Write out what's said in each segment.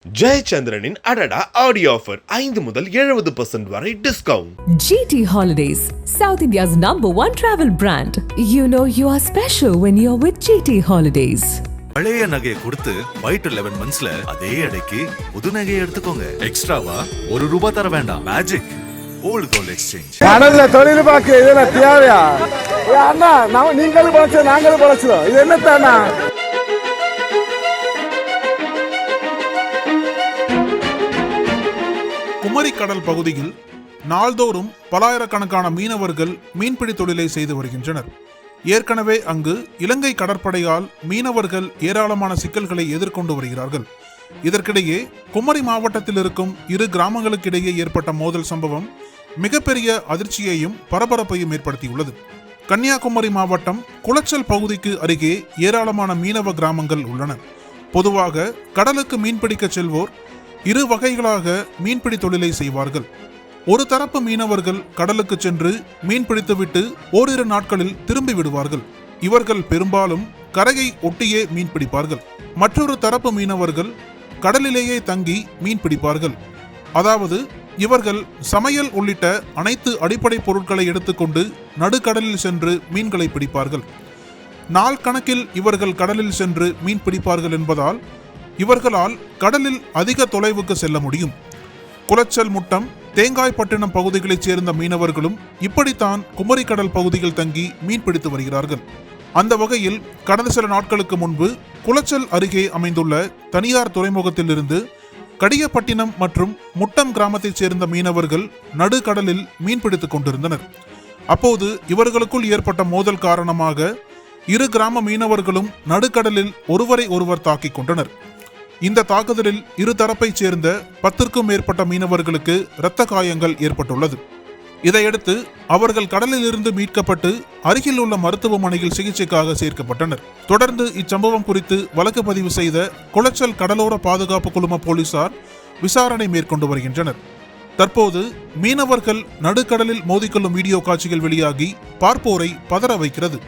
ஜெயச்சந்திரனின் அடடா audio offer 5 முதல் 70% வரை discount. GT Holidays, South India's #1 travel brand. You know you are special when you're with GT Holidays. பழைய நகையை கொடுத்து White 11 monthsல அதே எடைக்கு புது நகையை எடுத்துக்கோங்க. எக்ஸ்ட்ராவா ₹1 தர வேண்டாம். Magic old gold exchange. கடல்ல தொழில் பார்க்க இதெல்லாம் தேவையா? அண்ணா நீங்களும் பழச்சு நாங்களும் பழச்சோம். இது என்னத்தானா? குமரி கடல் பகுதியில் நாள்தோறும் பலாயிரக்கணக்கான மீனவர்கள் மீன்பிடி தொழிலை செய்து வருகின்றனர். ஏற்கனவே அங்கு இலங்கை கடற்படையால் மீனவர்கள் ஏராளமான சிக்கல்களை எதிர்கொண்டு வருகிறார்கள். இதற்கிடையே குமரி மாவட்டத்தில் இருக்கும் 2 கிராமங்களுக்கிடையே ஏற்பட்ட மோதல் சம்பவம் மிகப்பெரிய அதிர்ச்சியையும் பரபரப்பையும் ஏற்படுத்தியுள்ளது. கன்னியாகுமரி மாவட்டம் குளச்சல் பகுதிக்கு அருகே ஏராளமான மீனவ கிராமங்கள் உள்ளன. பொதுவாக கடலுக்கு மீன்பிடிக்க செல்வோர் 2 வகைகளாக மீன்பிடி தொழிலை செய்வார்கள். ஒரு தரப்பு மீனவர்கள் கடலுக்கு சென்று மீன் பிடித்துவிட்டு ஓரிரு நாட்களில் திரும்பி விடுவார்கள். இவர்கள் பெரும்பாலும் கரையை ஒட்டியே மீன் பிடிப்பார்கள். மற்றொரு தரப்பு மீனவர்கள் கடலிலேயே தங்கி மீன் பிடிப்பார்கள். அதாவது இவர்கள் சமையல் உள்ளிட்ட அனைத்து அடிப்படை பொருட்களை எடுத்துக்கொண்டு நடுக்கடலில் சென்று மீன்களை பிடிப்பார்கள். நாள் கணக்கில் இவர்கள் கடலில் சென்று மீன் பிடிப்பார்கள் என்பதால் இவர்களால் கடலில் அதிக தொலைவுக்கு செல்ல முடியும். குளச்சல் முட்டம் தேங்காய்பட்டினம் பகுதிகளைச் சேர்ந்த மீனவர்களும் இப்படித்தான் குமரி கடல் பகுதியில் தங்கி மீன் பிடித்து வருகிறார்கள். அந்த வகையில் கடந்த சில நாட்களுக்கு முன்பு குளச்சல் அருகே அமைந்துள்ள தனியார் துறைமுகத்தில் இருந்து கடியப்பட்டினம் மற்றும் முட்டம் கிராமத்தைச் சேர்ந்த மீனவர்கள் நடுக்கடலில் மீன் பிடித்துக் கொண்டிருந்தனர். அப்போது இவர்களுக்குள் ஏற்பட்ட மோதல் காரணமாக 2 கிராம மீனவர்களும் நடுக்கடலில் ஒருவரை ஒருவர் தாக்கிக் கொண்டனர். இந்த தாக்குதலில் 2 தரப்பைச் சேர்ந்த 10க்கும் மேற்பட்ட மீனவர்களுக்கு இரத்த காயங்கள் ஏற்பட்டுள்ளது. இதையடுத்து அவர்கள் கடலில் இருந்து மீட்கப்பட்டு அருகில் உள்ள மருத்துவமனையில் சிகிச்சைக்காக சேர்க்கப்பட்டனர். தொடர்ந்து இச்சம்பவம் குறித்து வழக்கு பதிவு செய்த குளச்சல் கடலோர பாதுகாப்பு குழும போலீசார் விசாரணை மேற்கொண்டு வருகின்றனர். தற்போது மீனவர்கள் நடுக்கடலில் மோதிக்கொள்ளும் வீடியோ காட்சிகள் வெளியாகி பார்ப்போரை பதற வைக்கிறது.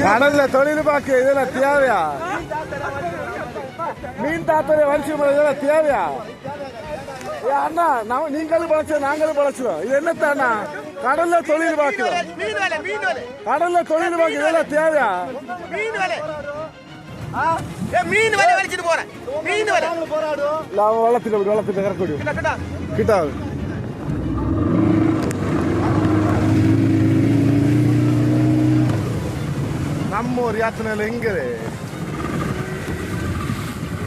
கடல்ல தொழில் பார்க்க இதெல்லாம் தேவையா? மீன் தாத்தரை வரிசை இதெல்லாம் தேவையா? அண்ணா நீங்களும் பழச்சோம் நாங்களும் பழச்சோம். இது என்னத்தானா? கடல்ல தொழில் பார்க்கிறோம். கடல்ல தொழில் பார்க்க இதெல்லாம் தேவையா? மீன் வலை வலிச்சிட்டு போறேன். மீன் வலை வளர்த்துட்டு கறக்கூடிய கிட்ட நம்ம ஒரு யாத்திரையில் எங்க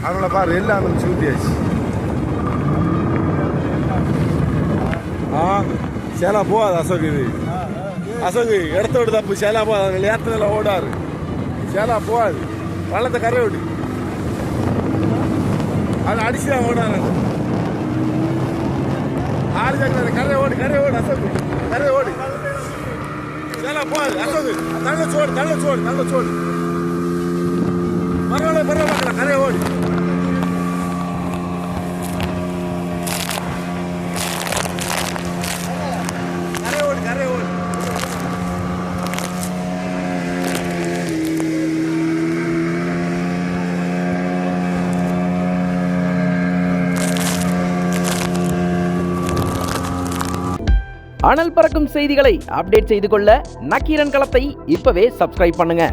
அவங்கள பாரு எல்லாம் சூத்தியாச்சு. சேலா போகாது அசோக். இது அசோக் இடத்த விட்டு தப்பு. சேலா போகாது. யாத்திரையில் ஓடாரு. சேலா போகாது. வள்ளத்தை கரை ஓடி அது அடிச்சுதான் ஓடாது. ஆறு கரை ஓடி அசோக் கரை ஓடி சேலா போகாது. அசோக் நல்ல சோடு பரவாயில்ல கரை ஓடி கரை ஓடி அனல் பறக்கும் செய்திகளை அப்டேட் செய்து கொள்ள நக்கீரன் களத்தை இப்பவே சப்ஸ்கிரைப் பண்ணுங்க.